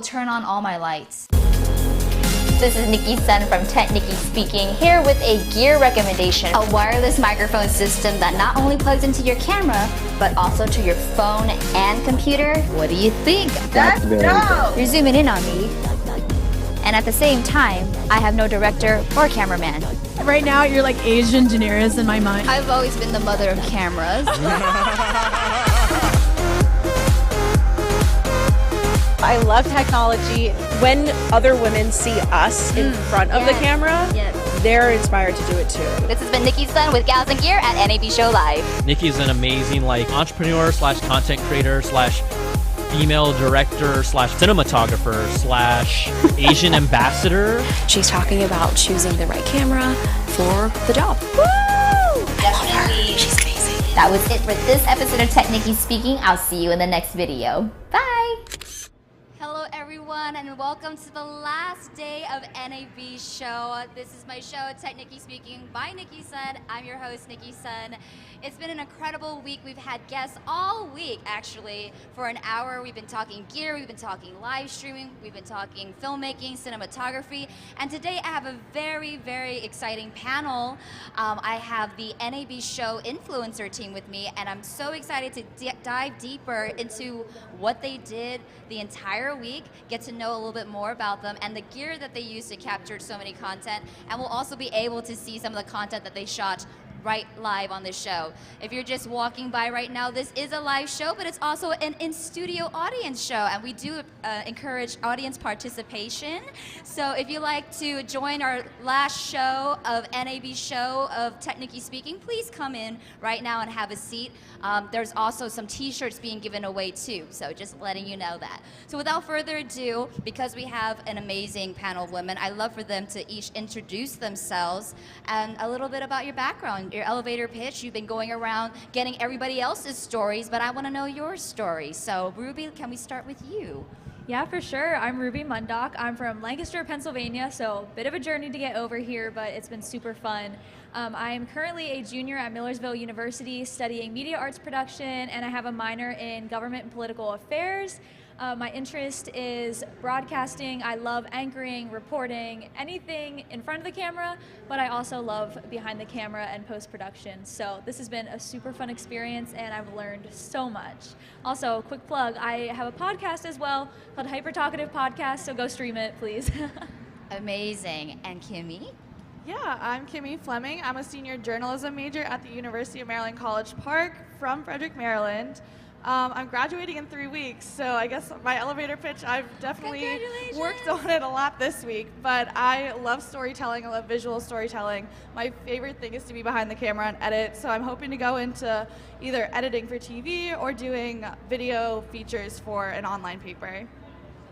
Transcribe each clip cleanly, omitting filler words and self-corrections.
Turn on all my lights. This is Nicki Sun from TechNicki speaking, here with a gear recommendation. A wireless microphone system that not only plugs into your camera, but also to your phone and computer. What do you think? That's dope! You're zooming in on me. And at the same time, I have no director or cameraman. Right now, you're like Asian Daenerys in my mind. I've always been the mother of cameras. I love technology. When other women see us in front of the camera, they're inspired to do it too. This has been Nicki Sun with Gals and Gear at NAB Show Live. Nicki's an amazing entrepreneur slash content creator slash female director slash cinematographer slash Asian ambassador. She's talking about choosing the right camera for the job. Woo! Definitely. She's amazing. That was it for this episode of TechNicki speaking. I'll see you in the next video. Bye! Hello everyone and welcome to the last day of NAB show. This is my show, TechNicki Speaking by Nicki Sun. I'm your host, Nicki Sun. It's been an incredible week. We've had guests all week actually. For an hour we've been talking gear, we've been talking live streaming, we've been talking filmmaking, cinematography, and today I have a very, very exciting panel. I have the NAB show influencer team with me, and I'm so excited to dive deeper into what they did the entire week, get to know a little bit more about them and the gear that they use to capture so many content, and we'll also be able to see some of the content that they shot right live on the show. If you're just walking by right now, this is a live show, but it's also an in-studio audience show, and we do encourage audience participation. So if you like to join our last show of NAB show of TechNicki Speaking, please come in right now and have a seat. There's also some t-shirts being given away too, so just letting you know that. So without further ado, because we have an amazing panel of women, I'd love for them to each introduce themselves and a little bit about your background, your elevator pitch. You've been going around getting everybody else's stories, but I want to know your story. So Ruby, can we start with you? Yeah, for sure. I'm Ruby Mundock. I'm from Lancaster, Pennsylvania, so a bit of a journey to get over here, but it's been super fun. I am currently a junior at Millersville University studying media arts production, and I have a minor in government and political affairs. My interest is broadcasting. I love anchoring, reporting, anything in front of the camera, but I also love behind the camera and post-production. So this has been a super fun experience, and I've learned so much. Also, quick plug, I have a podcast as well called Hyper Talkative Podcast, so go stream it, please. Amazing. And Kimmy? Yeah, I'm Kimmy Fleming. I'm a senior journalism major at the University of Maryland College Park from Frederick, Maryland. I'm graduating in 3 weeks, so I guess my elevator pitch, I've definitely worked on it a lot this week, but I love storytelling, I love visual storytelling. My favorite thing is to be behind the camera and edit, so I'm hoping to go into either editing for TV or doing video features for an online paper.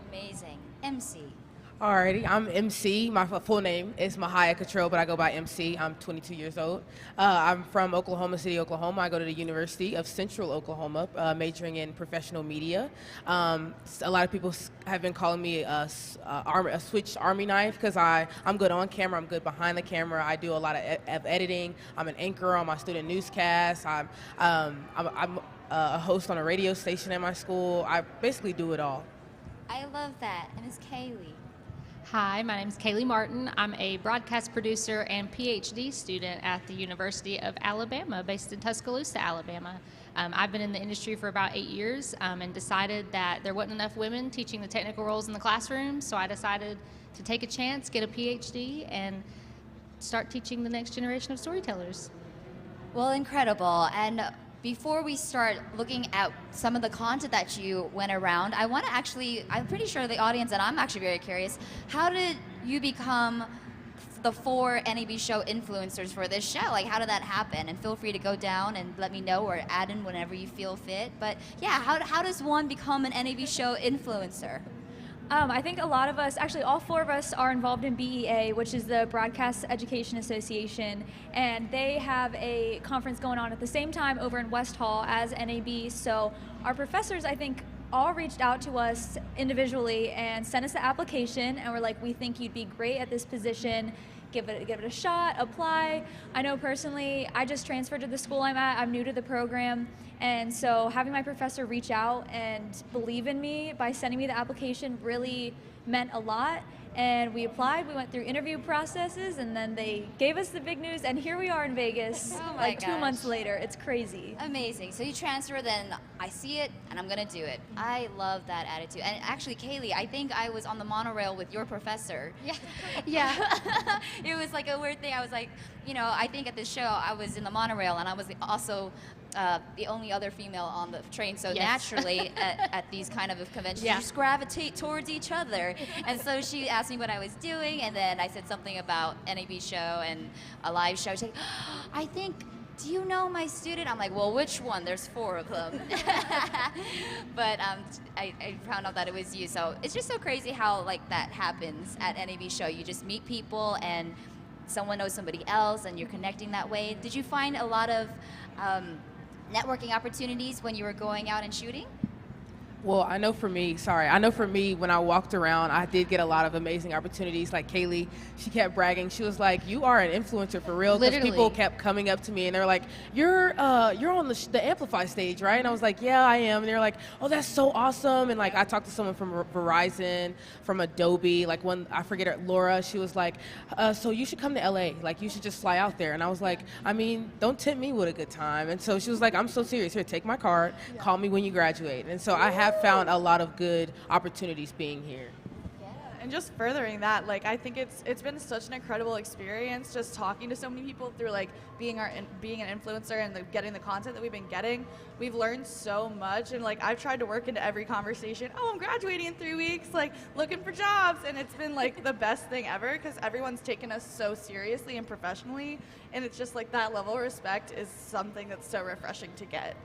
Amazing. MC. Alrighty, I'm MC. My full name is Mahia Cottrell, but I go by MC. I'm 22 years old. I'm from Oklahoma City, Oklahoma. I go to the University of Central Oklahoma, majoring in professional media. A lot of people have been calling me a switched army knife because I'm good on camera, I'm good behind the camera. I do a lot of editing. I'm an anchor on my student newscast. I'm a host on a radio station at my school. I basically do it all. I love that. And Ms. Kaylee. Hi, my name is Kaylee Martin. I'm a broadcast producer and PhD student at the University of Alabama, based in Tuscaloosa, Alabama. I've been in the industry for about 8 years and decided that there wasn't enough women teaching the technical roles in the classroom, so I decided to take a chance, get a PhD, and start teaching the next generation of storytellers. Well, incredible. And before we start looking at some of the content that you went around, I want to I'm pretty sure the audience, and I'm actually very curious, how did you become the 4 NAB show influencers for this show? Like, how did that happen? And feel free to go down and let me know or add in whenever you feel fit. But yeah, how does one become an NAB show influencer? I think a lot of us, actually all 4 of us, are involved in BEA, which is the Broadcast Education Association, and they have a conference going on at the same time over in West Hall as NAB. So our professors, I think, all reached out to us individually and sent us the application, and were like, we think you'd be great at this position. Give it a shot, apply. I know personally, I just transferred to the school I'm at. I'm new to the program, And so having my professor reach out and believe in me by sending me the application really meant a lot. And we applied, we went through interview processes, and then they gave us the big news, and here we are in Vegas, Oh my like 2 gosh. months later. It's crazy. Amazing. So you transfer, then I see it, and I'm gonna do it. I love that attitude. And actually, Kaylee, I think I was on the monorail with your professor. Yeah. Yeah. It was like a weird thing. I was like, you know, I think at this show I was in the monorail, and I was also the only other female on the train. So Yes. naturally, at these kind of conventions, Yeah. you just gravitate towards each other. And so she asked me what I was doing, and then I said something about NAB show and a live show. She's like, I think, do you know my student? I'm like, well, which one? There's 4 of them. But I found out that it was you. So it's just so crazy how like that happens at NAB show. You just meet people, and someone knows somebody else, and you're connecting that way. Did you find a lot of networking opportunities when you were going out and shooting? Well, I know for me, when I walked around, I did get a lot of amazing opportunities. Like Kaylee, she kept bragging. She was like, "You are an influencer for real." Because Literally. people kept coming up to me and they're like, "You're on the Amplify stage, right?" And I was like, "Yeah, I am." And they're like, "Oh, that's so awesome." And like, I talked to someone from Verizon, from Adobe. Like I forget her, Laura. She was like, "So you should come to LA. Like, you should just fly out there." And I was like, "I mean, don't tempt me with a good time." And so she was like, "I'm so serious. Here, take my card. Call me when you graduate." And so I have found a lot of good opportunities being here. And just furthering that, like I think it's been such an incredible experience just talking to so many people through like being an influencer and getting the content that we've been getting. We've learned so much, and like I've tried to work into every conversation. Oh, I'm graduating in 3 weeks, like looking for jobs, and it's been like the best thing ever because everyone's taken us so seriously and professionally, and it's just like that level of respect is something that's so refreshing to get.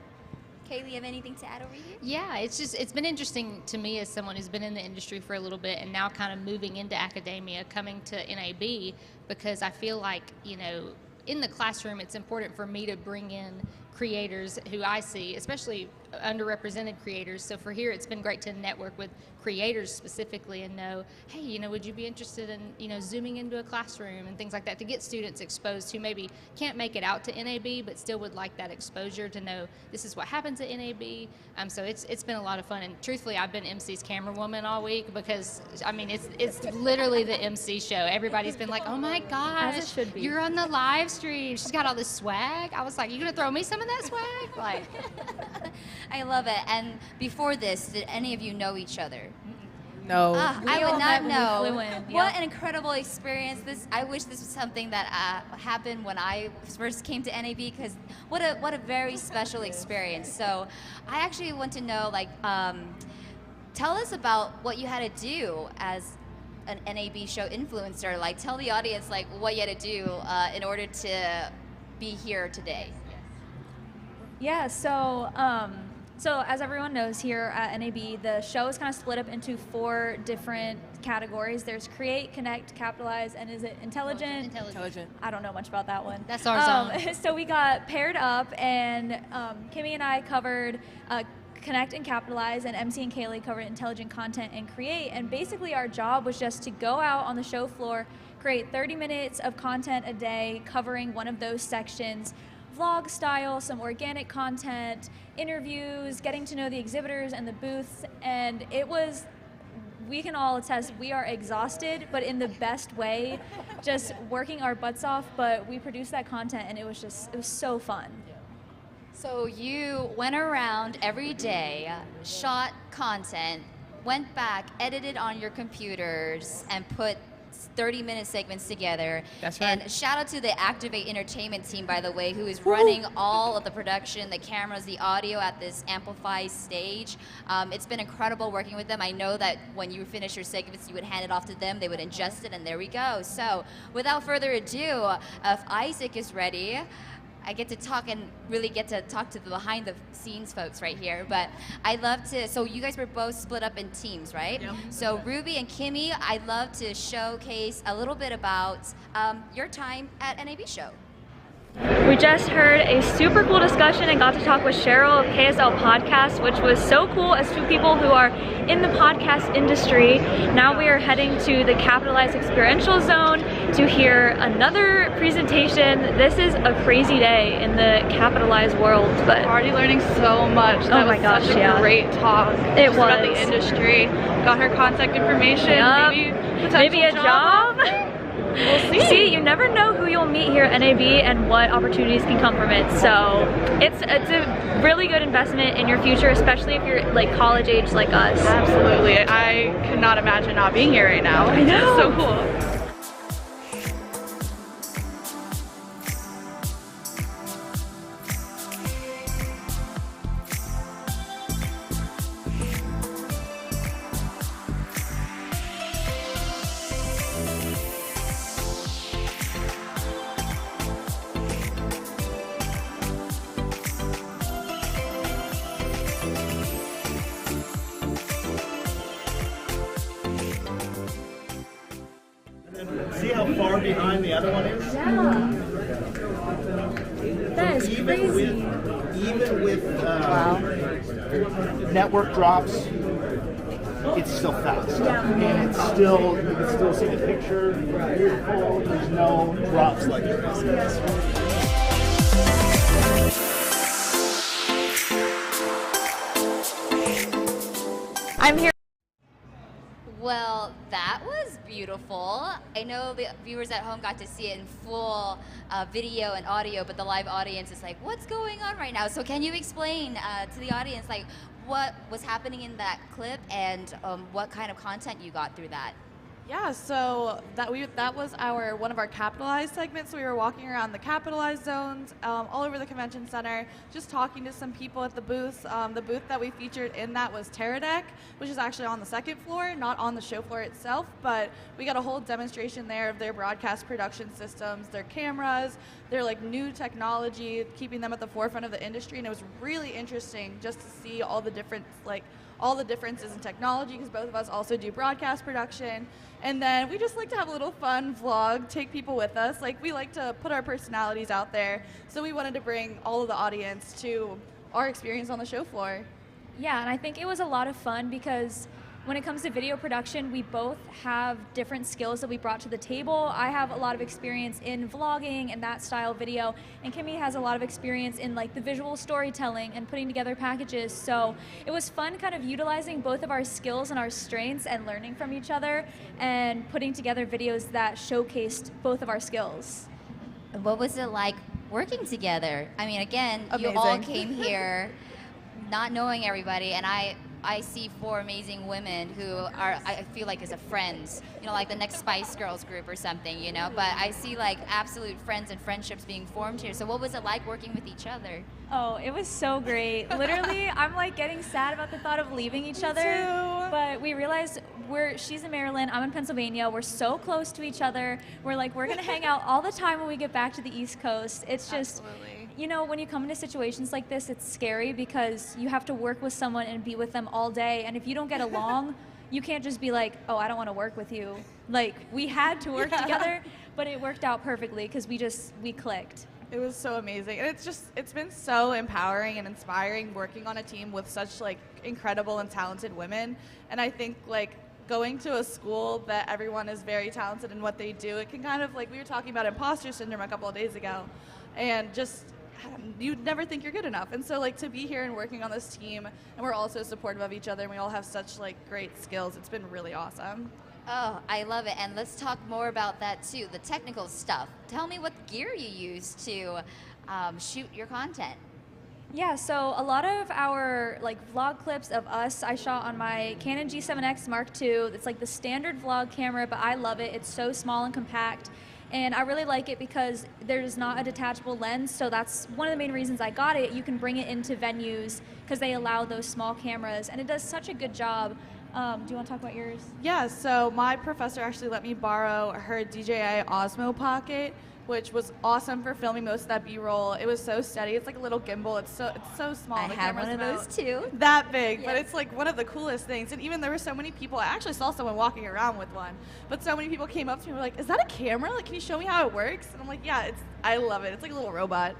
Kaylee, you have anything to add over here? Yeah, it's been interesting to me as someone who's been in the industry for a little bit and now kind of moving into academia, coming to NAB, because I feel like, you know, in the classroom, it's important for me to bring in creators who I see, especially underrepresented creators. So for here, it's been great to network with creators specifically and know, hey, you know, would you be interested in, you know, zooming into a classroom and things like that to get students exposed who maybe can't make it out to NAB but still would like that exposure to know this is what happens at NAB. So it's been a lot of fun, and truthfully, I've been MC's camera woman all week because I mean it's literally the MC show. Everybody's been like, oh my gosh, As it should be. you're on the live stream. She's got all this swag. I was like, you gonna throw me some of that swag? Like. I love it. And before this, did any of you know each other? No. I We would all not met when we know. flew in, What yeah. an incredible experience! I wish this was something that happened when I first came to NAB, because what a very special experience. So I actually want to know, like, tell us about what you had to do as an NAB show influencer. Like, tell the audience like what you had to do in order to be here today. Yeah, so as everyone knows here at NAB, the show is kind of split up into 4 different categories. There's create, connect, capitalize, and is it intelligent? Intelligent. I don't know much about that one. That's our zone. So we got paired up, and Kimmy and I covered connect and capitalize, and MC and Kaylee covered intelligent content and create. And basically our job was just to go out on the show floor, create 30 minutes of content a day covering one of those sections, vlog style, some organic content, interviews, getting to know the exhibitors and the booths. And it was, we can all attest, we are exhausted, but in the best way, just working our butts off. But we produced that content, and it was so fun. So you went around every day, shot content, went back, edited on your computers, and put 30-minute segments together. That's right. And shout out to the Activate Entertainment team, by the way, who is running all of the production, the cameras, the audio at this Amplify stage. It's been incredible working with them. I know that when you finish your segments, you would hand it off to them, they would ingest it, and there we go. So without further ado, if Isaac is ready, I get to talk and really get to talk to the behind the scenes folks right here. But I'd love to, so you guys were both split up in teams, right? Yep. So Ruby and Kimmy, I'd love to showcase a little bit about your time at NAB show. We just heard a super cool discussion and got to talk with Cheryl of KSL Podcast, which was so cool as two people who are in the podcast industry. Now we are heading to the Capitalize Experiential Zone to hear another presentation. This is a crazy day in the Capitalize world, but Already learning so much. That oh my was gosh, such a great talk. It just about was. the industry. Got her contact information. Yep. Maybe a job. We'll see. See, you never know who you'll meet here at NAB and what opportunities can come from it. So it's a really good investment in your future, especially if you're like college age like us. Absolutely. I could not imagine not being here right now. I know. It's so cool. See how far behind the other one is? Yeah. That is crazy. Even with network drops, it's still fast. Yeah. And it's still, you can still see the picture. Beautiful. There's no drops like there is. I'm here. Well, that was beautiful. I know the viewers at home got to see it in full video and audio, but the live audience is like, what's going on right now? So can you explain to the audience like what was happening in that clip and what kind of content you got through that? Yeah, so that was one of our Capitalize segments. We were walking around the Capitalize zones all over the convention center, just talking to some people at the booths. The booth that we featured in that was Teradek, which is actually on the second floor, not on the show floor itself, but we got a whole demonstration there of their broadcast production systems, their cameras, their like new technology, keeping them at the forefront of the industry, and it was really interesting just to see all the differences in technology, because both of us also do broadcast production. And then we just like to have a little fun vlog, take people with us. Like, we like to put our personalities out there. So we wanted to bring all of the audience to our experience on the show floor. Yeah, and I think it was a lot of fun because when it comes to video production, we both have different skills that we brought to the table. I have a lot of experience in vlogging and that style video, and Kimmy has a lot of experience in like the visual storytelling and putting together packages. So it was fun kind of utilizing both of our skills and our strengths and learning from each other and putting together videos that showcased both of our skills. What was it like working together? I mean, again, Amazing. you all came here not knowing everybody, and I see four amazing women who are, I feel like, is a friends, you know, like the next Spice Girls group or something, you know, but I see like absolute friends and friendships being formed here. So what was it like working with each other? Oh, it was so great. Literally, I'm like getting sad about the thought of leaving each other. too. But we realized she's in Maryland, I'm in Pennsylvania. We're so close to each other. We're gonna hang out all the time when we get back to the East Coast. It's just, Absolutely. you know, when you come into situations like this, it's scary because you have to work with someone and be with them all day. And if you don't get along, you can't just be like, oh, I don't want to work with you. Like, we had to work together, but it worked out perfectly because we clicked. It was so amazing. And it's been so empowering and inspiring working on a team with such like incredible and talented women. And I think like going to a school that everyone is very talented in what they do, it can kind of, like we were talking about imposter syndrome a couple of days ago, and just you'd never think you're good enough. And so like to be here and working on this team, and we're all so supportive of each other, and we all have such like great skills, it's been really awesome. Oh, I love it. And let's talk more about that too, the technical stuff. Tell me what gear you use to shoot your content. Yeah, so a lot of our like vlog clips of us, I shot on my Canon G7X Mark II. It's like the standard vlog camera, but I love it. It's so small and compact. And I really like it because there's not a detachable lens, so that's one of the main reasons I got it. You can bring it into venues because they allow those small cameras, and it does such a good job. Do you want to talk about yours? Yeah, so my professor actually let me borrow her DJI Osmo Pocket, which was awesome for filming most of that B-roll. It was so steady. It's like a little gimbal. It's so small. I The have camera's one of about those too. That big, but Yes. it's like one of the coolest things. And even there were so many people. I actually saw someone walking around with one, but so many people came up to me and were like, "Is that a camera? Like, can you show me how it works?" And I'm like, "Yeah, I love it. It's like a little robot."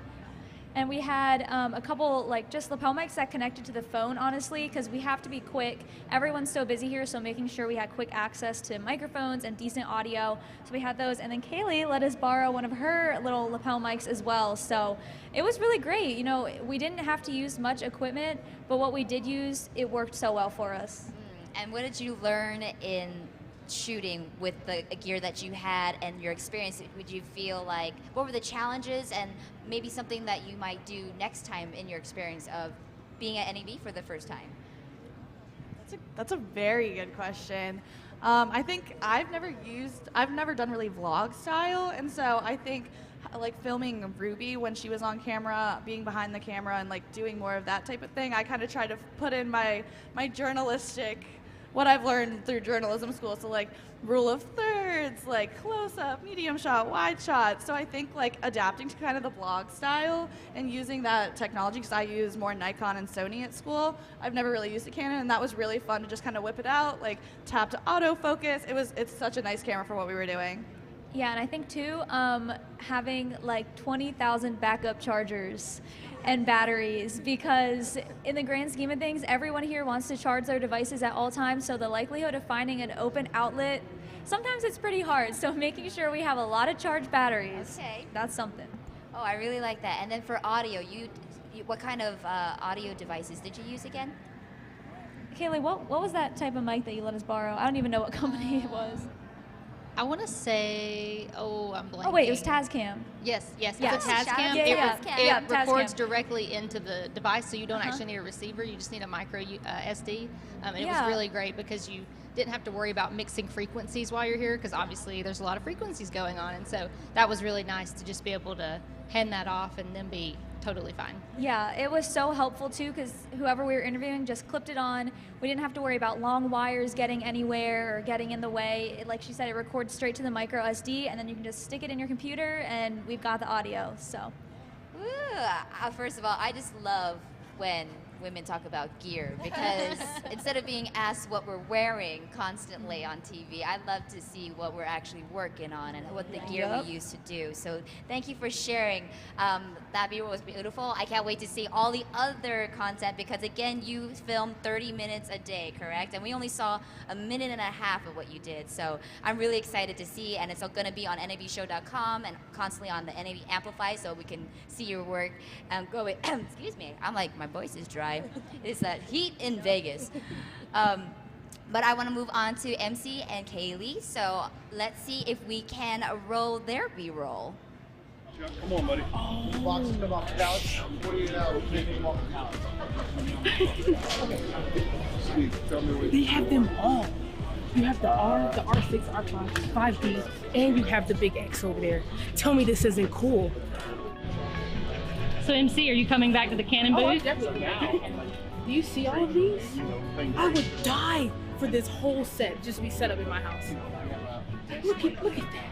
And we had a couple like just lapel mics that connected to the phone, honestly, because we have to be quick. Everyone's so busy here, so making sure we had quick access to microphones and decent audio. So we had those, and then Kaylee let us borrow one of her little lapel mics as well. So it was really great. You know, we didn't have to use much equipment, but what we did use, it worked so well for us. And what did you learn in shooting with the gear that you had and your experience? Would you feel like, what were the challenges and maybe something that you might do next time in your experience of being at NAB for the first time? That's a very good question. I think I've never done really vlog style, and so I think like filming Ruby when she was on camera, being behind the camera and like doing more of that type of thing, I kind of try to put in my journalistic, what I've learned through journalism school. So like rule of thirds, like close up, medium shot, wide shot. So I think like adapting to kind of the vlog style and using that technology, because I use more Nikon and Sony at school. I've never really used a Canon, and that was really fun to just kind of whip it out, like tap to autofocus. It's such a nice camera for what we were doing. Yeah, and I think too, having like 20,000 backup chargers and batteries, because in the grand scheme of things, everyone here wants to charge their devices at all times, so the likelihood of finding an open outlet, sometimes it's pretty hard, so making sure we have a lot of charged batteries, that's something. Oh, I really like that. And then for audio, what kind of audio devices did you use again? Kaylee, what was that type of mic that you let us borrow? I don't even know what company it was. I want to say, I'm blanking. Oh wait, it was Tascam. Yes, Yeah. it's a Tascam. Yeah, It records Tascam. directly into the device, so you don't actually need a receiver. You just need a micro SD. And it was really great because you didn't have to worry about mixing frequencies while you're here, because obviously there's a lot of frequencies going on, and so that was really nice to just be able to hand that off and then be totally fine. Yeah, it was so helpful too, because whoever we were interviewing just clipped it on. We didn't have to worry about long wires getting anywhere or getting in the way. Like she said, it records straight to the micro SD, and then you can just stick it in your computer, and we've got the audio. So. Ooh, first of all, I just love when women talk about gear, because instead of being asked what we're wearing constantly on TV, I love to see what we're actually working on and what the gear we used to do. So thank you for sharing. That B-roll was beautiful. I can't wait to see all the other content, because again, you filmed 30 minutes a day, correct? And we only saw a minute and a half of what you did. So I'm really excited to see, and it's going to be on nabshow.com and constantly on the NAB Amplify, so we can see your work. Excuse me, I'm like, my voice is dry. It's that heat in Vegas. But I want to move on to MC and Kaylee. So let's see if we can roll their B-roll. Come on, buddy. Boxes come off the couch. 48 hours. Come off the couch. They have them all. You have the R, the R6, R5, 5D, and you have the big X over there. Tell me this isn't cool. So MC, are you coming back to the Canon booth? Oh, definitely. Do you see all of these? I would die for this whole set just to be set up in my house. Look at that.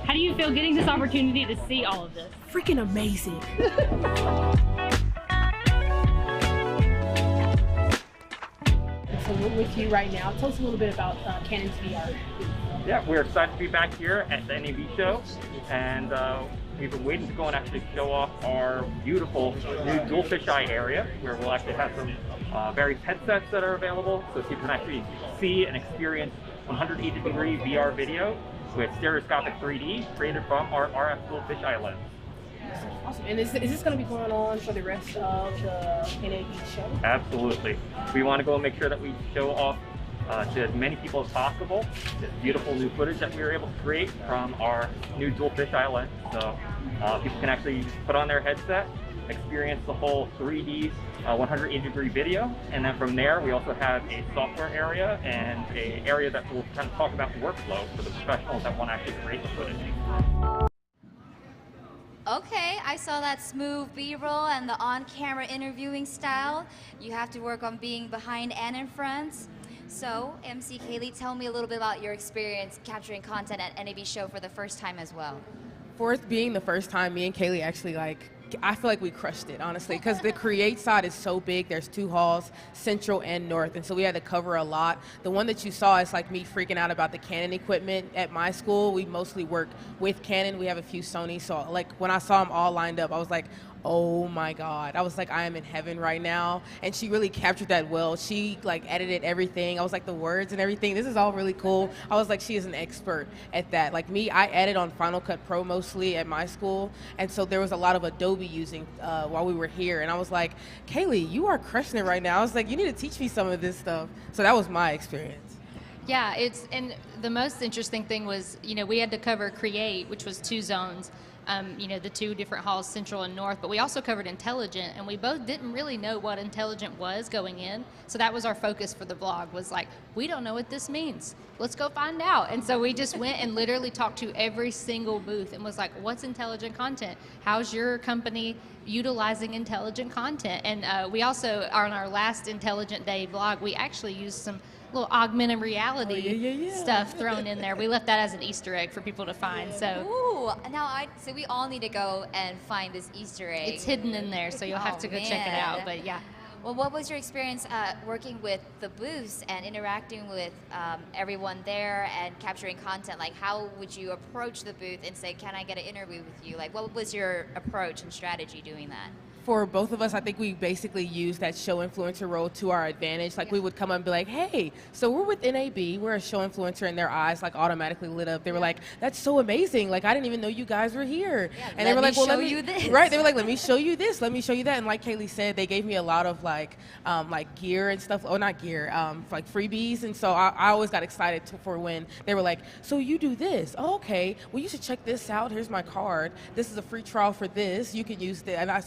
How do you feel getting this opportunity to see all of this? Freaking amazing. So we're with you right now. Tell us a little bit about Canon's VR. Yeah, we're excited to be back here at the NAB show, and we've been waiting to go and actually show off our beautiful new dual fisheye area, where we'll actually have some various headsets that are available, so people can actually see and experience 180-degree VR video with stereoscopic 3D created from our RF dual fisheye lens. Awesome. And is this going to be going on for the rest of the NAB show? Absolutely. We want to go and make sure that we show off to as many people as possible this beautiful new footage that we were able to create from our new dual fisheye lens. So people can actually put on their headset, experience the whole 3D 180-degree video, and then from there we also have a software area and an area that will kind of talk about workflow for the professionals that want to actually create the footage. Okay, I saw that smooth B-roll and the on-camera interviewing style. You have to work on being behind and in front. So, MC Kaylee, tell me a little bit about your experience capturing content at NAB Show for the first time as well. For it being the first time, me and Kaylee actually I feel like we crushed it, honestly, because the create side is so big. There's 2 halls, Central and North, and so we had to cover a lot. The one that you saw is like me freaking out about the Canon equipment at my school. We mostly work with Canon. We have a few Sony, so like when I saw them all lined up, I was like, oh my God. I was like, I am in heaven right now. And she really captured that well. She like edited everything. I was like, the words and everything, this is all really cool. I was like, she is an expert at that. Like me, I edit on Final Cut Pro mostly at my school. And so there was a lot of Adobe using while we were here. And I was like, Kaylee, you are crushing it right now. I was like, you need to teach me some of this stuff. So that was my experience. Yeah, and the most interesting thing was, we had to cover Create, which was 2 zones. The 2 different halls, Central and North, but we also covered Intelligent, and we both didn't really know what Intelligent was going in. So that was our focus for the vlog, was like, we don't know what this means. Let's go find out. And so we just went and literally talked to every single booth and was like, what's intelligent content? How's your company utilizing intelligent content? And we also, on our last Intelligent Day vlog, we actually used some little augmented reality stuff thrown in there. We left that as an Easter egg for people to find. So, so we all need to go and find this Easter egg. It's hidden in there, so you'll have to go check it out. But yeah. Well, what was your experience working with the booths and interacting with everyone there and capturing content? Like, how would you approach the booth and say, can I get an interview with you? Like, what was your approach and strategy doing that? For both of us, I think we basically used that show influencer role to our advantage. Like we would come up and be like, hey, so we're with NAB, we're a show influencer, and their eyes like automatically lit up. They were like, that's so amazing. Like, I didn't even know you guys were here. And they were like, well, let me show you this. Right, they were like, let me show you this, let me show you that. And like Kaylee said, they gave me a lot of like gear and stuff, or not gear, like freebies. And so I always got excited for when they were like, so you do this. Oh, okay, well, you should check this out. Here's my card. This is a free trial for this. You can use it. And I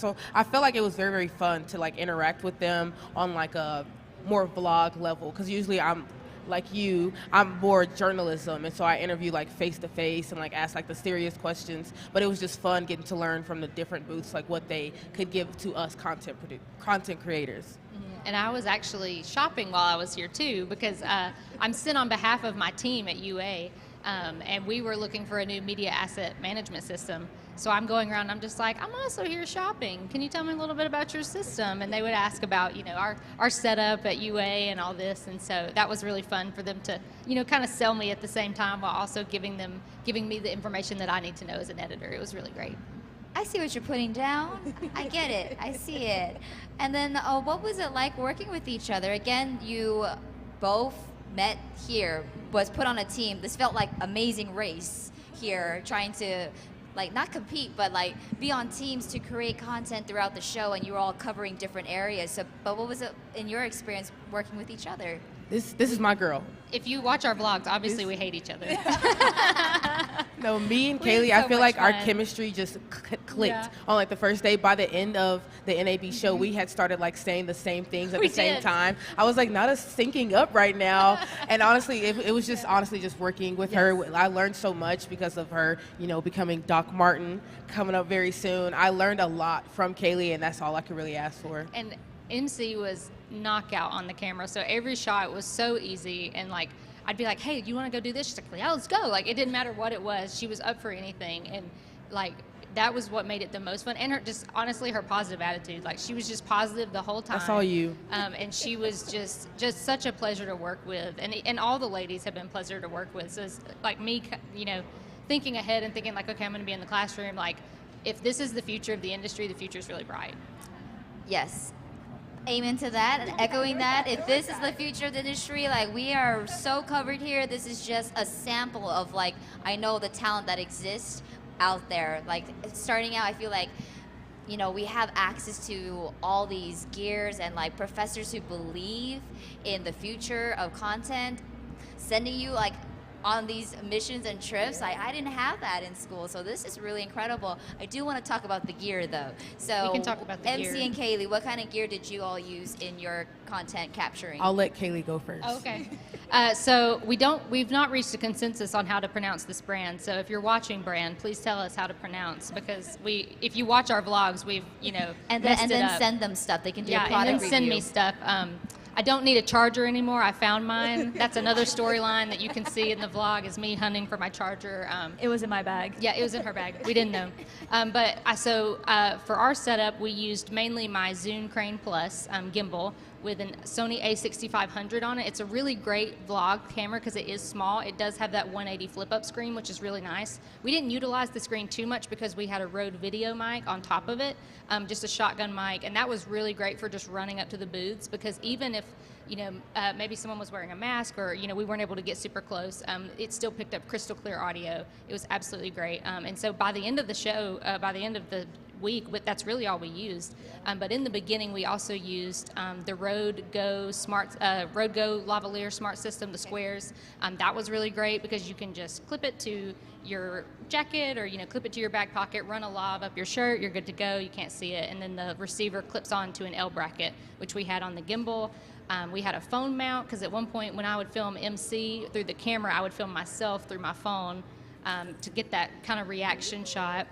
felt like it was very, very fun to like interact with them on like a more vlog level, because usually I'm like I'm more journalism, and so I interview like face to face and like ask like the serious questions. But it was just fun getting to learn from the different booths like what they could give to us content creators. And I was actually shopping while I was here too, because I'm sent on behalf of my team at UA, and we were looking for a new media asset management system. So I'm going around, I'm just like, I'm also here shopping. Can you tell me a little bit about your system? And they would ask about, our setup at UA and all this. And so that was really fun for them to, kind of sell me at the same time while also giving me the information that I need to know as an editor. It was really great. I see what you're putting down. I get it. I see it. And then what was it like working with each other? Again, you both met here, was put on a team. This felt like amazing race here, trying to like not compete, but like be on teams to create content throughout the show, and you were all covering different areas. So, but what was it in your experience working with each other? This is my girl. If you watch our vlogs, obviously we hate each other. No, me and Kaylee, I feel like our chemistry just clicked on like the first day. By the end of the NAB show, we had started like saying the same things at the same time. I was like, not us syncing up right now. And honestly, it was just honestly just working with her. I learned so much because of her, becoming Doc Martin coming up very soon. I learned a lot from Kaylee, and that's all I could really ask for. And MC was knockout on the camera, so every shot was so easy, and like I'd be like, hey, you want to go do this? She's like, yeah, let's go. Like, it didn't matter what it was, she was up for anything. And like that was what made it the most fun, and honestly her positive attitude. Like, she was just positive the whole time. That's all you. And she was just such a pleasure to work with, and all the ladies have been a pleasure to work with. So it's like me, thinking ahead and thinking like, okay, I'm going to be in the classroom. Like, if this is the future of the industry, the future is really bright. Yes. Amen to that, and echoing that. If this is the future of the industry, like, we are so covered here. This is just a sample of like, I know the talent that exists out there. Like, starting out, I feel like, we have access to all these gears and like professors who believe in the future of content, sending you like on these missions and trips. I didn't have that in school, so this is really incredible. I do want to talk about the gear though. So we can talk about the MC gear. and Kaylee, what kind of gear did you all use in your content capturing? I'll let Kaylee go first. Okay. So we've not reached a consensus on how to pronounce this brand. So if you're watching, brand, please tell us how to pronounce, because if you watch our vlogs, we've and then send them stuff. They can do a product and then review. send me stuff. I don't need a charger anymore. I found mine. That's another storyline that you can see in the vlog is me hunting for my charger. It was in my bag. Yeah, it was in her bag. We didn't know. For our setup, we used mainly my Zoom Crane Plus gimbal with a Sony a6500 on it. It's a really great vlog camera because it is small. It does have that 180 flip-up screen, which is really nice. We didn't utilize the screen too much because we had a Rode video mic on top of it, just a shotgun mic, and that was really great for just running up to the booths because even if maybe someone was wearing a mask or, we weren't able to get super close, it still picked up crystal clear audio. It was absolutely great. And so by the end of the show, by the end of the week, but that's really all we used. But in the beginning, we also used the Rode Go lavalier smart system, the squares. That was really great because you can just clip it to your jacket or clip it to your back pocket, run a lav up your shirt, you're good to go. You can't see it, and then the receiver clips on to an L bracket, which we had on the gimbal. We had a phone mount because at one point when I would film MC through the camera, I would film myself through my phone to get that kind of reaction shot.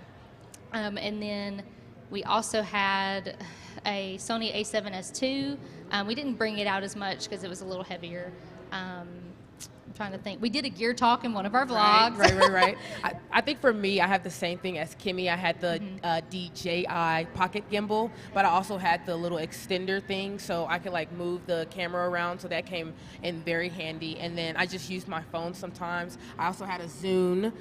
And then we also had a Sony a7S II. We didn't bring it out as much because it was a little heavier. I'm trying to think. We did a gear talk in one of our vlogs. Right. I think for me, I have the same thing as Kimmy. I had the DJI pocket gimbal, but I also had the little extender thing, so I could move the camera around, so that came in very handy. And then I just used my phone sometimes. I also had a Zune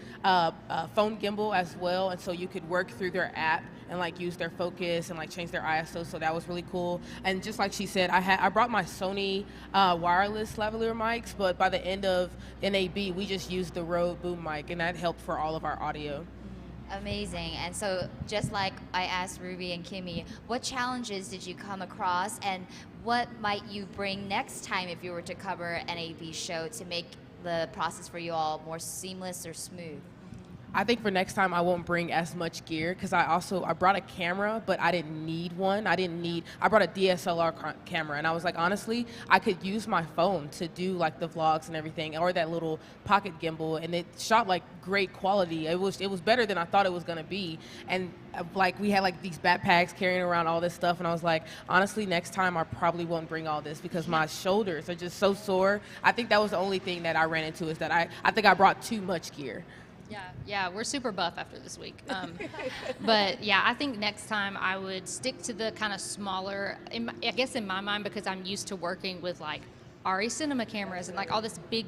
phone gimbal as well, and so you could work through their app and use their focus and change their ISO, so that was really cool. And just like she said, I brought my Sony wireless lavalier mics, but by the end of NAB, we just used the Rode boom mic, and that helped for all of our audio. Amazing. And so just like I asked Ruby and Kimmy, what challenges did you come across, and what might you bring next time if you were to cover an NAB show to make the process for you all more seamless or smooth? I think for next time I won't bring as much gear because I brought a camera, but I didn't need one. I brought a DSLR camera, and I was like, honestly, I could use my phone to do the vlogs and everything, or that little pocket gimbal, and it shot great quality. It was better than I thought it was gonna be, and we had these backpacks carrying around all this stuff, and I was like, honestly, next time I probably won't bring all this because my shoulders are just so sore. I think that was the only thing that I ran into, is that I think I brought too much gear. Yeah, we're super buff after this week. But yeah, I think next time I would stick to the kind of smaller, I guess in my mind, because I'm used to working with RE cinema cameras and all this big,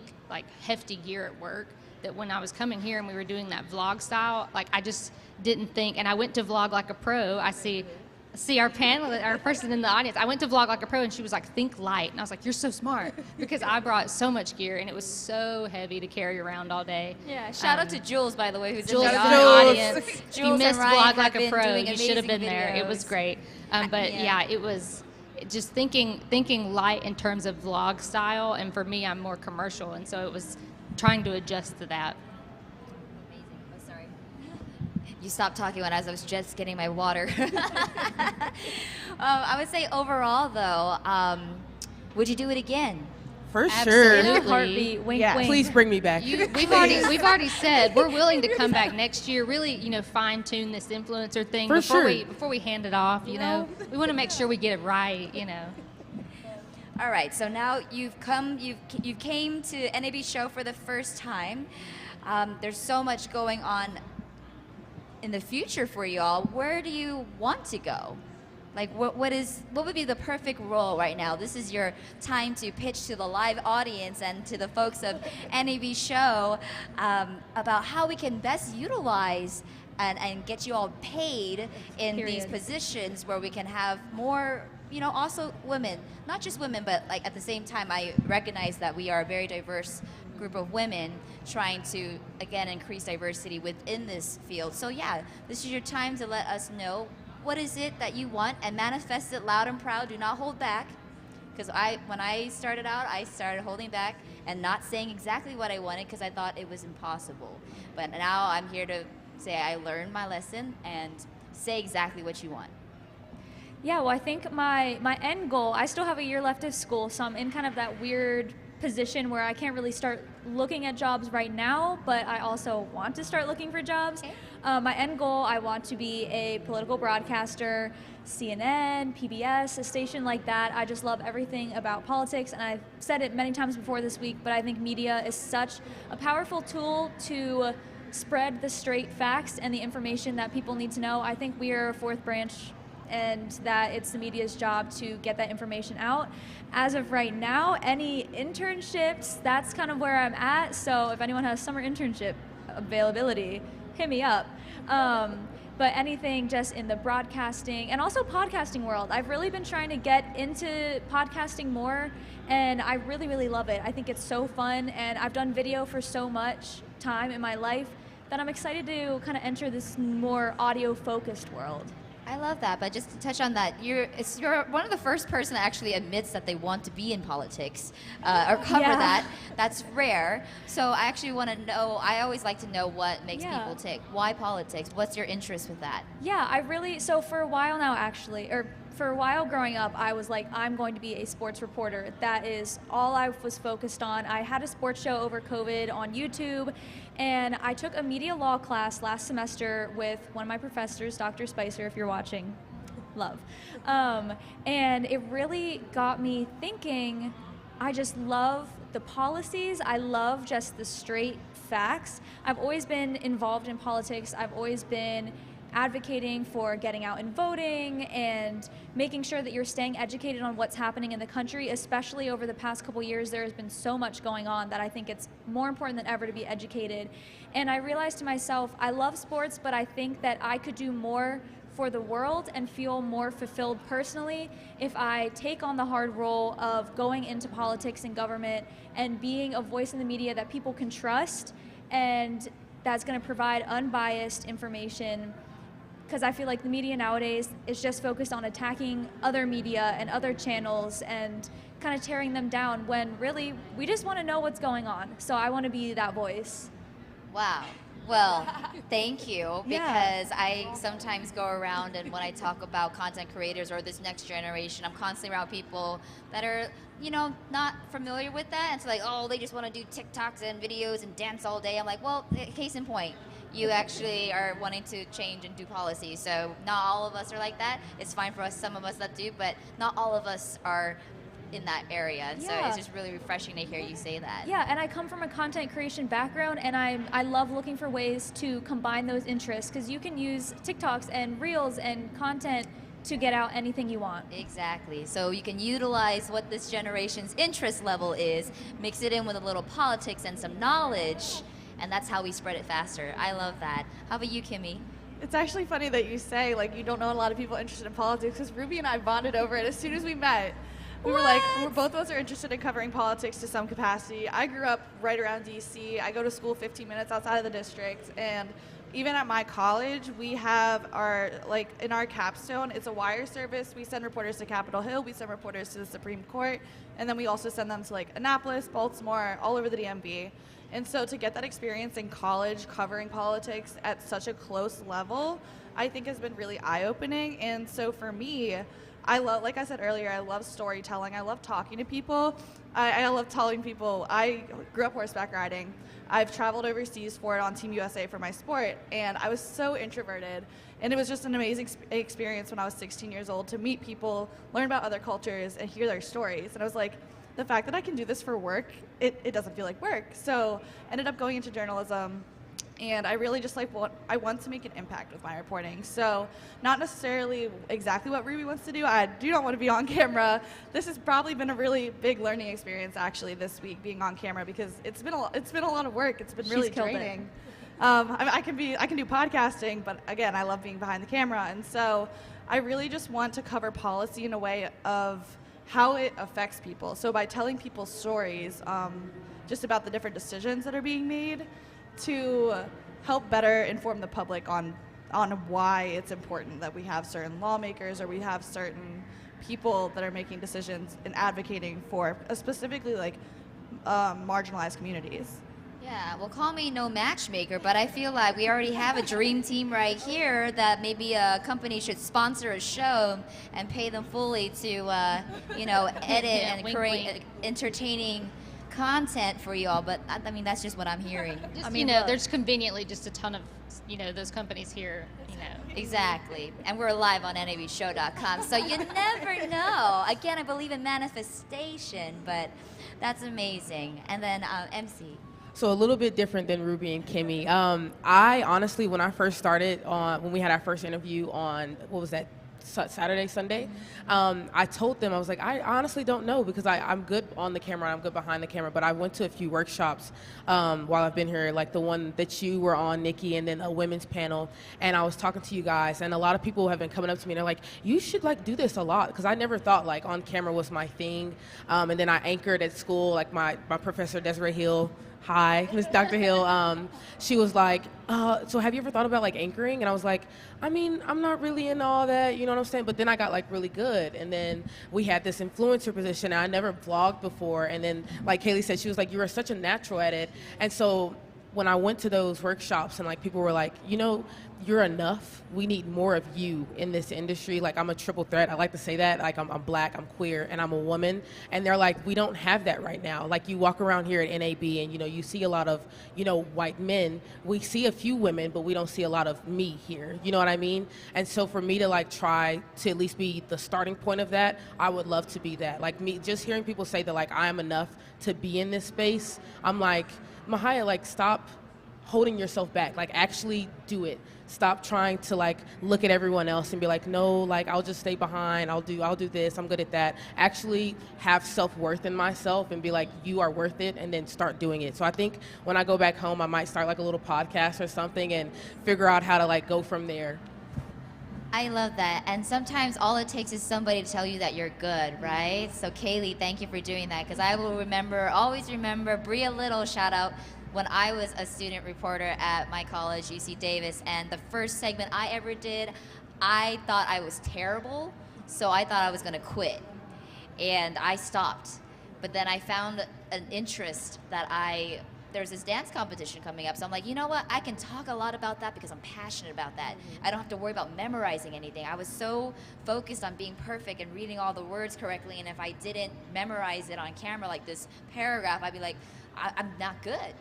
hefty gear at work, that when I was coming here and we were doing that vlog style, I just didn't think, and I went to Vlog Like a Pro. I see our person in the audience. I went to Vlog Like a Pro, and she was like, think light. And I was like, you're so smart, because I brought so much gear and it was so heavy to carry around all day. Yeah, shout out to Jules, by the way, who's Jules in the audience. If you Jules missed and Ryan Vlog Like a have Pro, been you should have been there. It videos. was great. But yeah, it was just thinking light in terms of vlog style, and for me, I'm more commercial, and so it was trying to adjust to that. You stopped talking when I was just getting my water. I would say overall, though, would you do it again? For Absolutely. sure. Heartbeat, wink, wink. Please bring me back. We've already said we're willing to come back next year. Really, fine tune this influencer thing before we hand it off. We want to make sure we get it right. All right. So now you came to NAB show for the first time. There's so much going on in the future for you all. Where do you want to go? What would be the perfect role right now? This is your time to pitch to the live audience and to the folks of NAB show about how we can best utilize and get you all paid in these positions where we can have more, also women, not just women, but at the same time, I recognize that we are a very diverse group of women trying to, again, increase diversity within this field. So yeah, this is your time to let us know what is it that you want, and manifest it loud and proud. Do not hold back, because when I started out, I started holding back and not saying exactly what I wanted because I thought it was impossible. But now I'm here to say I learned my lesson and say exactly what you want. Yeah, well, I think my end goal, I still have a year left of school, so I'm in kind of that weird position where I can't really start looking at jobs right now, but I also want to start looking for jobs. Okay. My end goal, I want to be a political broadcaster, CNN, PBS, a station like that. I just love everything about politics, and I've said it many times before this week, but I think media is such a powerful tool to spread the straight facts and the information that people need to know. I think we are a fourth branch, and that it's the media's job to get that information out. As of right now, any internships, that's kind of where I'm at. So if anyone has summer internship availability, hit me up. But anything just in the broadcasting and also podcasting world. I've really been trying to get into podcasting more, and I really, really love it. I think it's so fun, and I've done video for so much time in my life that I'm excited to kind of enter this more audio-focused world. I love that, but just to touch on that, you're one of the first person that actually admits that they want to be in politics or cover that. That's rare. So I actually want to know, I always like to know what makes people tick. Why politics? What's your interest with that? Yeah, so for a while now actually, or for a while growing up, I was like, I'm going to be a sports reporter. That is all I was focused on. I had a sports show over COVID on YouTube, and I took a media law class last semester with one of my professors, Dr. Spicer, if you're watching, love. And it really got me thinking, I just love the policies. I love just the straight facts. I've always been involved in politics. I've always been advocating for getting out and voting and making sure that you're staying educated on what's happening in the country, especially over the past couple years. There has been so much going on that I think it's more important than ever to be educated. And I realized to myself, I love sports, but I think that I could do more for the world and feel more fulfilled personally if I take on the hard role of going into politics and government and being a voice in the media that people can trust, and that's going to provide unbiased information. Because I feel like the media nowadays is just focused on attacking other media and other channels and kind of tearing them down, when really we just want to know what's going on. So I want to be that voice. Wow. Well, thank you, because I sometimes go around, and when I talk about content creators or this next generation, I'm constantly around people that are, not familiar with that. And it's like, oh, they just want to do TikToks and videos and dance all day. I'm like, well, case in point. You actually are wanting to change and do policy. So not all of us are like that. It's fine for us, some of us that do, but not all of us are in that area. And so it's just really refreshing to hear you say that. Yeah, and I come from a content creation background, and I love looking for ways to combine those interests, because you can use TikToks and Reels and content to get out anything you want. Exactly. So you can utilize what this generation's interest level is, mix it in with a little politics and some knowledge, and that's how we spread it faster. I love that. How about you, Kimmy? It's actually funny that you say, you don't know a lot of people interested in politics, because Ruby and I bonded over it as soon as we met. We were like, both of us are interested in covering politics to some capacity. I grew up right around DC. I go to school 15 minutes outside of the district, and even at my college, we have in our capstone, it's a wire service. We send reporters to Capitol Hill, we send reporters to the Supreme Court, and then we also send them to Annapolis, Baltimore, all over the DMV. And so to get that experience in college covering politics at such a close level, I think has been really eye-opening. And so for me, I love, like I said earlier, I love storytelling. I love talking to people. I love telling people. I grew up horseback riding. I've traveled overseas for it on Team USA for my sport, and I was so introverted. And it was just an amazing experience when I was 16 years old to meet people, learn about other cultures, and hear their stories. And I was like, the fact that I can do this for work, it doesn't feel like work. So ended up going into journalism, and I really just I want to make an impact with my reporting. So not necessarily exactly what Ruby wants to do. I do not want to be on camera. This has probably been a really big learning experience actually this week, being on camera, because it's been a lot of work. It's been really draining. I can do podcasting, but again, I love being behind the camera. And so I really just want to cover policy in a way of how it affects people. So by telling people stories just about the different decisions that are being made, to help better inform the public on why it's important that we have certain lawmakers, or we have certain people that are making decisions and advocating for specifically marginalized communities. Yeah, well, call me no matchmaker, but I feel like we already have a dream team right here that maybe a company should sponsor a show and pay them fully to, edit and wink, create wink. entertaining content for you all, but I mean, that's just what I'm hearing. I mean, there's conveniently just a ton of, those companies here, Exactly. And we're live on nabshow.com, so you never know. Again, I believe in manifestation, but that's amazing. And then MC. So a little bit different than Ruby and Kimmy. I honestly, when I first started when we had our first interview on, what was that, Saturday, Sunday, I told them, I was like, I honestly don't know, because I'm good on the camera, I'm good behind the camera, but I went to a few workshops while I've been here, like the one that you were on, Nicki, and then a women's panel, and I was talking to you guys, and a lot of people have been coming up to me, and they're like, you should like do this a lot, because I never thought like on camera was my thing, and then I anchored at school, like my professor, Desiree Hill, hi, Miss Dr. Hill, she was like, so have you ever thought about like anchoring? And I was like, I mean, I'm not really in all that, you know what I'm saying? But then I got like really good. And then we had this influencer position. And I never vlogged before. And then like Kaylee said, she was like, you are such a natural at it. And so when I went to those workshops and like people were like, you're enough. We need more of you in this industry. Like, I'm a triple threat. I like to say that. Like, I'm black, I'm queer, and I'm a woman. And they're like, we don't have that right now. Like, you walk around here at NAB and, you see a lot of, white men. We see a few women, but we don't see a lot of me here. You know what I mean? And so for me to like try to at least be the starting point of that, I would love to be that. Like, me, just hearing people say that like I am enough to be in this space, I'm like, Mahaya, like, stop holding yourself back. Like, actually do it. Stop trying to like look at everyone else and be like, no, like I'll just stay behind. I'll do this. I'm good at that. Actually have self-worth in myself and be like, you are worth it, and then start doing it. So I think when I go back home, I might start like a little podcast or something and figure out how to like go from there. I love that. And sometimes all it takes is somebody to tell you that you're good, right? So Kaylee, thank you for doing that, because I will always remember, Bria Little, shout out, when I was a student reporter at my college, UC Davis, and the first segment I ever did, I thought I was terrible, so I thought I was gonna quit. And I stopped. But then I found an interest that there's this dance competition coming up, so I'm like, you know what, I can talk a lot about that because I'm passionate about that. I don't have to worry about memorizing anything. I was so focused on being perfect and reading all the words correctly, and if I didn't memorize it on camera, like this paragraph, I'd be like, I'm not good.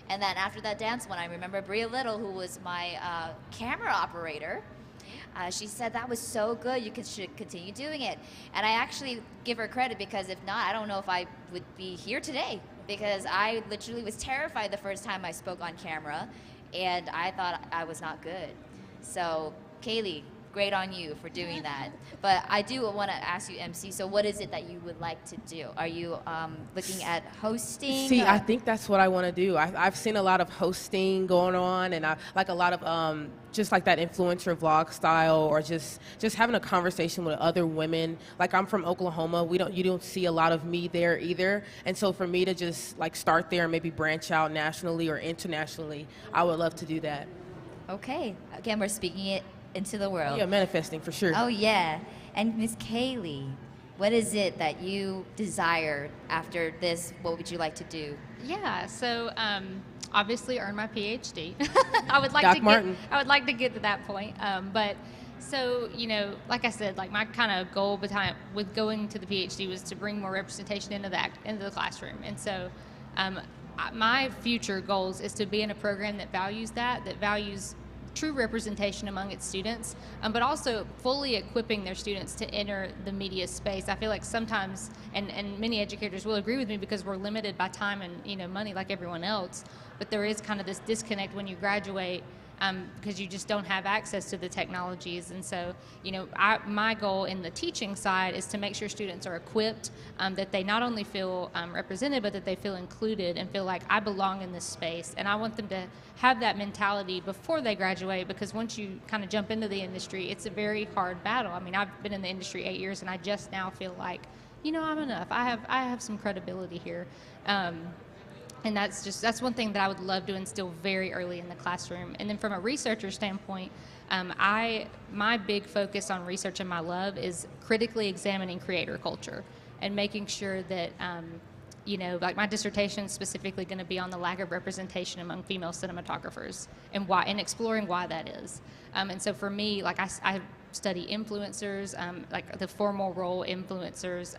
And then after that dance one, I remember Bria Little, who was my camera operator, she said that was so good, you should continue doing it. And I actually give her credit, because if not, I don't know if I would be here today, because I literally was terrified the first time I spoke on camera, and I thought I was not good. So Kaylee, great on you for doing that. But I do want to ask you, MC, so what is it that you would like to do? Are you looking at hosting? See, I think that's what I want to do. I've seen a lot of hosting going on, and I like a lot of just like that influencer vlog style, or just having a conversation with other women. Like, I'm from Oklahoma. You don't see a lot of me there either. And so for me to just like start there and maybe branch out nationally or internationally, I would love to do that. Okay. Again, we're speaking it into the world. Yeah, manifesting for sure. Oh yeah. And Miss Kaylee, what is it that you desire after this? What would you like to do? Yeah, so obviously earn my PhD. I would like to get to that point. But so, like I said, like my kind of goal with going to the PhD was to bring more representation into the classroom. And so my future goals is to be in a program that values true representation among its students, but also fully equipping their students to enter the media space. I feel like sometimes, and many educators will agree with me, because we're limited by time and money like everyone else, but there is kind of this disconnect when you graduate, because you just don't have access to the technologies. And so, my goal in the teaching side is to make sure students are equipped, that they not only feel represented, but that they feel included and feel like I belong in this space. And I want them to have that mentality before they graduate, because once you kind of jump into the industry, it's a very hard battle. I mean, I've been in the industry 8 years, and I just now feel like, I'm enough. I have some credibility here. And that's one thing that I would love to instill very early in the classroom. And then from a researcher standpoint, my big focus on research and my love is critically examining creator culture and making sure that, like my dissertation is specifically going to be on the lack of representation among female cinematographers and exploring why that is. And so for me, like I study influencers, like the formal role influencers,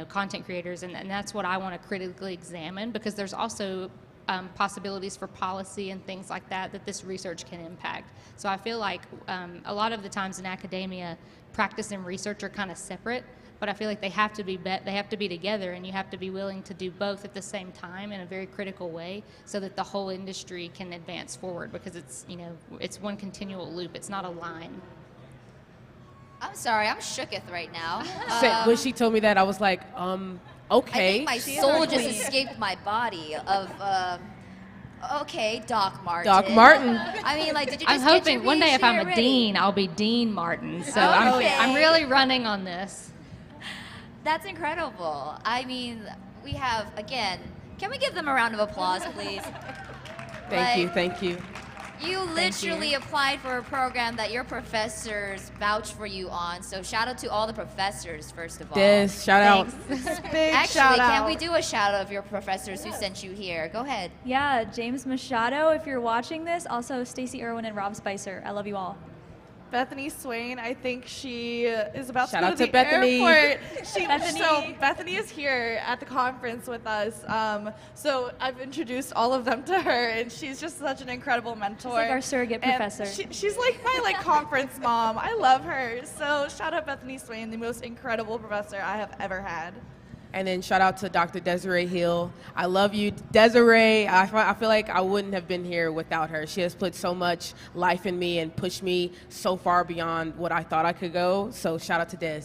content creators, and that's what I want to critically examine, because there's also possibilities for policy and things like that this research can impact. So I feel like a lot of the times in academia, practice and research are kind of separate, but I feel like they have to be together, and you have to be willing to do both at the same time in a very critical way, so that the whole industry can advance forward, because it's one continual loop. It's not a line. I'm sorry, I'm shooketh right now. When she told me that, I was like, okay. I think my soul just escaped my body of, okay, Doc Martin. Doc Martin. I mean, like, did you just I'm hoping one day if I'm a already? dean, I'll be Dean Martin. So Okay. I'm really running on this. That's incredible. I mean, we have, again, can we give them a round of applause, please? Thank you. You literally applied for a program that your professors vouched for you on. So shout out to all the professors, first of all. Yes, shout out. Actually, can we do a shout out of your professors who sent you here? Go ahead. Yeah, James Machado, if you're watching this. Also, Stacey Irwin and Rob Spicer. I love you all. Bethany Swain, I think she is about Shout to go out to to the Bethany. airport. Bethany. So Bethany is here at the conference with us. So I've introduced all of them to her, and she's just such an incredible mentor. She's like our surrogate And professor. She's like my conference mom. I love her. So shout out Bethany Swain, the most incredible professor I have ever had. And then shout out to Dr. Desiree Hill. I love you, Desiree. I feel like I wouldn't have been here without her. She has put so much life in me and pushed me so far beyond what I thought I could go. So shout out to Des.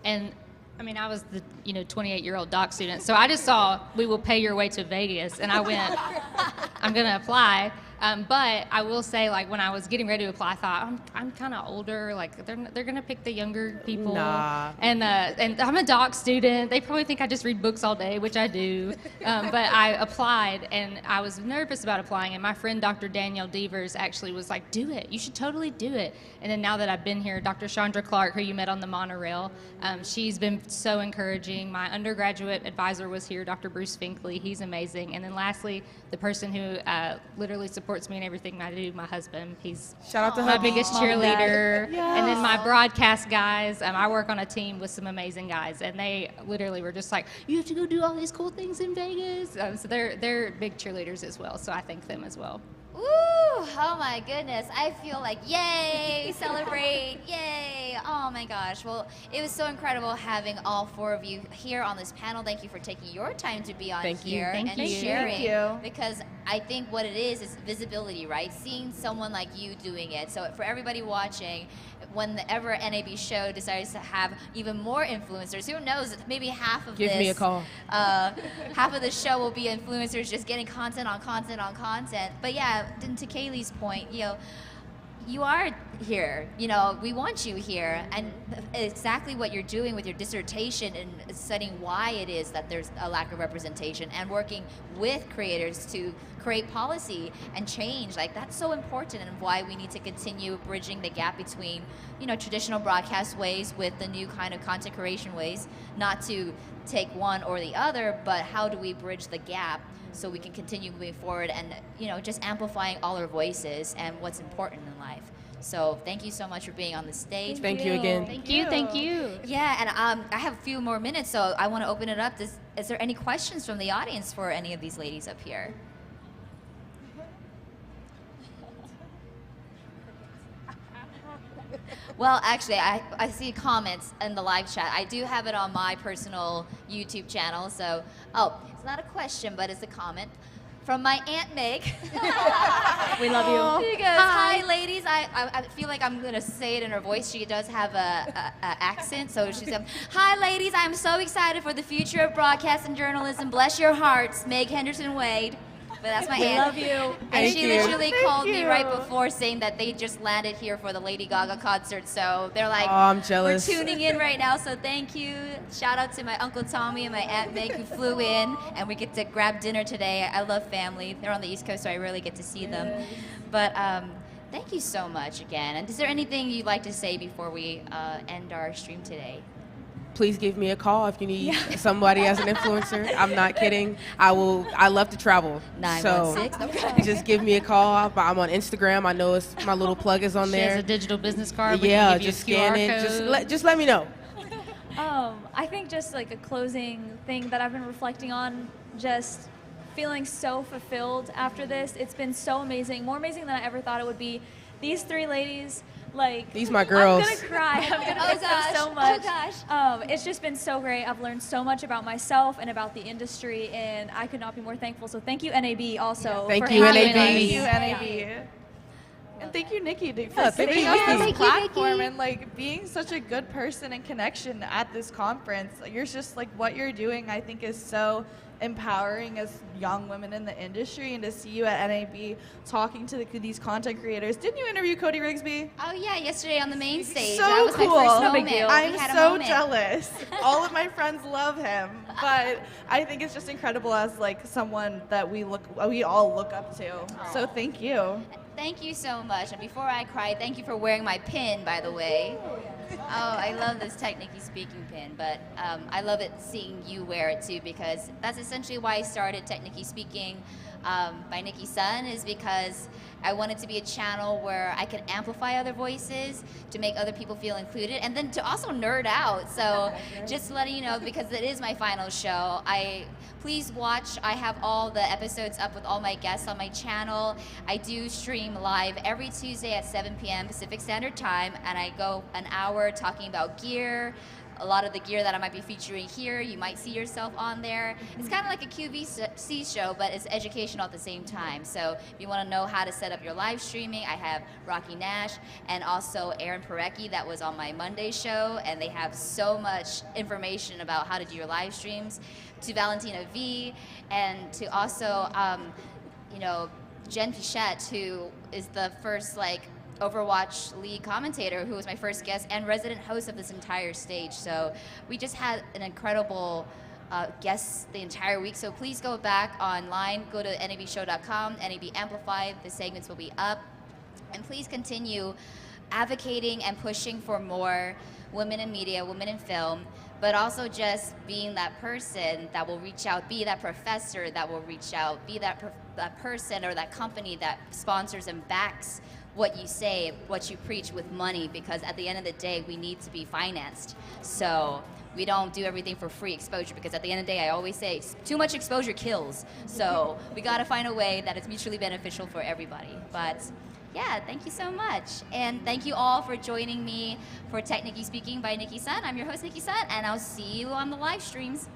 And I mean, I was the 28-year-old doc student, so I just saw we will pay your way to Vegas, and I went, I'm gonna apply. But I will say, like, when I was getting ready to apply, I thought I'm kind of older. Like, they're gonna pick the younger people. Nah. And I'm a doc student. They probably think I just read books all day, which I do. But I applied, and I was nervous about applying. And my friend Dr. Danielle Devers actually was like, "Do it. You should totally do it." And then now that I've been here, Dr. Chandra Clark, who you met on the monorail, she's been so encouraging. My undergraduate advisor was here, Dr. Bruce Finkley. He's amazing. And then lastly, the person who literally supports me in everything I do, my husband. He's Shout out to my hubby. biggest cheerleader. Yes. And then my broadcast guys. I work on a team with some amazing guys, and they literally were just like, "You have to go do all these cool things in Vegas." So they're big cheerleaders as well. So I thank them as well. Ooh, oh my goodness. I feel like, yay, celebrate, yay. Oh my gosh. Well, it was so incredible having all four of you here on this panel. Thank you for taking your time to be on here and sharing. Thank you. Because I think what it is visibility, right? Seeing someone like you doing it. So for everybody watching, whenever NAB show decides to have even more influencers, who knows, maybe half of Give me a call. Half of the show will be influencers just getting content on content on content. But yeah, and to Kaylee's point, you are here. We want you here, and exactly what you're doing with your dissertation and studying why it is that there's a lack of representation and working with creators to create policy and change. Like, that's so important, and why we need to continue bridging the gap between, traditional broadcast ways with the new kind of content creation ways, not to take one or the other, but how do we bridge the gap so we can continue moving forward and, just amplifying all our voices and what's important in life. So thank you so much for being on the stage. Thank you again. Thank you. Yeah, and I have a few more minutes, so I want to open it up. Is there any questions from the audience for any of these ladies up here? Well, actually, I see comments in the live chat. I do have it on my personal YouTube channel, so, it's not a question, but it's a comment from my Aunt Meg. We love you. She goes, "Hi, ladies." I feel like I'm going to say it in her voice. She does have a accent, so she's going, "Hi, ladies. I'm so excited for the future of broadcast and journalism. Bless your hearts, Meg Henderson Wade." But that's my aunt. We love you. And she literally called me you. right before saying that they just landed here for the Lady Gaga concert. So they're like, Oh, I'm jealous. we're tuning in right now, so thank you. Shout out to my Uncle Tommy and my Aunt Meg who flew in, and we get to grab dinner today. I love family. They're on the East Coast, so I rarely get to see them. But thank you so much again. And is there anything you'd like to say before we end our stream today? Please give me a call if you need somebody as an influencer. I'm not kidding. I love to travel. 916. So just give me a call. I'm on Instagram. I know my little plug is on She there. has a digital business card. Yeah, We can give just you a scan QR it. code. Just let me know. I think just like a closing thing that I've been reflecting on, just feeling so fulfilled after this. It's been so amazing, more amazing than I ever thought it would be. These three ladies, like, these my girls. I'm gonna cry. I'm gonna miss them so much. Oh gosh. It's just been so great. I've learned so much about myself and about the industry, and I could not be more thankful. So thank you, NAB, also. Thank for you, having NAB. us. Thank you, NAB. And thank you, Nicki, for Yeah, thank giving you, us Nicki. this Thank you, platform Nicki. and like being such a good person and connection at this conference. You're just like what you're doing, I think, is so empowering as young women in the industry, and to see you at NAB talking to these content creators. Didn't you interview Cody Rigsby? Oh yeah, yesterday on the main stage. So that was cool. my first No big moment. deal. We I'm had a so moment. jealous. All of my friends love him, but I think it's just incredible as like someone that we all look up to. So thank you. Thank you so much. And before I cry, thank you for wearing my pin, by the way. Oh, I love this TechNicki speaking pin, but I love it seeing you wear it too, because that's essentially why I started TechNicki Speaking by Nicki Sun, is because I wanted to be a channel where I could amplify other voices to make other people feel included, and then to also nerd out. So just letting you know, because it is my final show, please watch. I have all the episodes up with all my guests on my channel. I do stream live every Tuesday at 7 p.m. Pacific Standard Time, and I go an hour talking about gear. A lot of the gear that I might be featuring here, you might see yourself on there. It's kind of like a QVC show, but it's educational at the same time. So if you want to know how to set up your live streaming, I have Rocky Nash and also Aaron Parecki that was on my Monday show, and they have so much information about how to do your live streams. To Valentina V, and to also, Jen Pichette, who is the first Overwatch lead commentator, who was my first guest and resident host of this entire stage. So we just had an incredible guests the entire week. So please go back online, go to nabshow.com, NAB Amplified, the segments will be up. And please continue advocating and pushing for more women in media, women in film, but also just being that person that will reach out, be that professor that will reach out, be that person or that company that sponsors and backs what you say, what you preach with money, because at the end of the day, we need to be financed. So we don't do everything for free exposure, because at the end of the day, I always say, too much exposure kills. So we gotta find a way that is mutually beneficial for everybody. But yeah, thank you so much. And thank you all for joining me for TechNicki Speaking by Nicki Sun. I'm your host, Nicki Sun, and I'll see you on the live streams.